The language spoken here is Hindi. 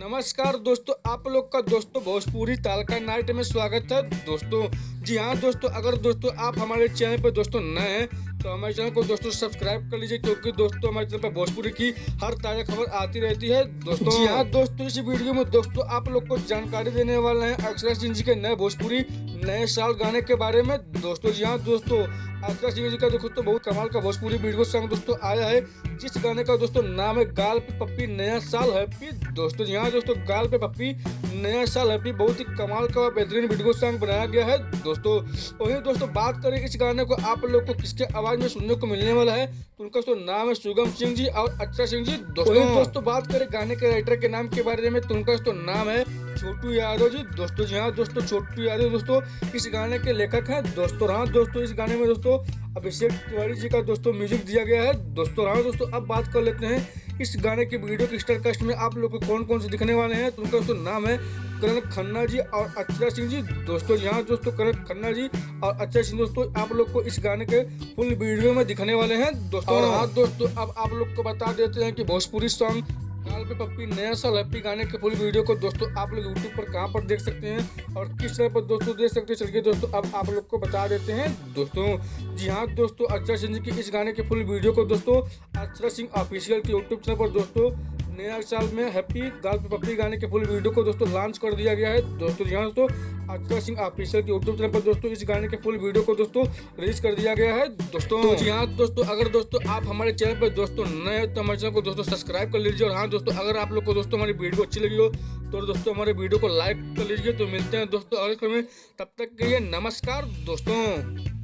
नमस्कार दोस्तों, आप लोग का दोस्तों भोजपुरी तालका नाइट में स्वागत है दोस्तों। जी हाँ दोस्तों, अगर दोस्तों आप हमारे चैनल पर दोस्तों नए हैं तो हमारे चैनल को दोस्तों सब्सक्राइब कर लीजिए, क्योंकि दोस्तों हमारे चैनल पर भोजपुरी की हर ताजा खबर आती रहती है दोस्तों। जी हाँ दोस्तों, इस वीडियो में दोस्तों आप लोग को जानकारी देने वाले हैं अक्षरा सिंह जी के नए भोजपुरी नए साल गाने के बारे में दोस्तों। जी हाँ दोस्तों, अक्षरा सिंह जी का दोस्तों बहुत कमाल का भोजपुरी वीडियो सॉन्ग दोस्तों आया है, जिस गाने का दोस्तों नाम है गाल पे पप्पी नया साल हैप्पी दोस्तों। जी हाँ दोस्तों, गाल पे पप्पी नया साल हैप्पी बहुत ही कमाल का बेहतरीन वीडियो सॉन्ग बनाया गया है दोस्तों। वही दोस्तों बात करें इस गाने को आप लोग को किसके आवाज में सुनने को मिलने वाला है, तो उनका दोस्तों नाम है सुगम सिंह जी और अक्षरा सिंह जी दोस्तों। बात करें गाने के राइटर के नाम के बारे में, तो उनका दोस्तों नाम है छोटू यादव जी दोस्तों। जी हाँ दोस्तों, छोटू यादव दोस्तों इस गाने के लेखक हैं दोस्तों। हाँ दोस्तों, इस गाने में दोस्तों अभिषेक तिवारी जी का दोस्तों म्यूजिक दिया गया है दोस्तों। हाँ दोस्तों, अब बात कर लेते हैं इस गाने की वीडियो की स्टार कास्ट में आप लोग को कौन कौन से दिखने वाले हैं, तो उनका दोस्तों नाम है करण खन्ना जी और अक्षरा सिंह जी दोस्तों। यहाँ दोस्तों करण खन्ना जी और अक्षरा सिंह दोस्तों आप लोग को इस गाने के फुल वीडियो में दिखने वाले हैं दोस्तों। और हाँ दोस्तों, अब आप लोग को बता देते हैं कि भोजपुरी सॉन्ग गाल पे पप्पी नया साल हैप्पी गाने के फुल वीडियो को दोस्तों आप लोग यूट्यूब पर कहां पर देख सकते हैं और किस तरह पर दोस्तों देख सकते हैं, चलिए दोस्तों अब आप लोग को बता देते हैं दोस्तों। जी हाँ दोस्तों, अक्षरा सिंह जी की इस गाने के फुल वीडियो को दोस्तों अक्षरा सिंह ऑफिशियल के यूट्यूब चैनल पर दोस्तों नया साल में हैप्पी गाल पे पप्पी गाने के फुल वीडियो को दोस्तों लॉन्च कर दिया गया है दोस्तों। जी हाँ दोस्तों, अक्षरा सिंह ऑफिशियल के यूट्यूब चैनल पर दोस्तों इस गाने के फुल वीडियो को दोस्तों रिलीज कर दिया गया है दोस्तों। तो जी हाँ दोस्तों, अगर दोस्तों आप हमारे चैनल पर दोस्तों नए हैं तो हमारे चैनल को दोस्तों सब्सक्राइब कर लीजिए। और हाँ दोस्तों, अगर आप लोग को दोस्तों हमारी वीडियो अच्छी लगी हो तो दोस्तों हमारे वीडियो को लाइक कर लीजिए। तो मिलते हैं दोस्तों अगले क्रम में, तब तक के लिए नमस्कार दोस्तों।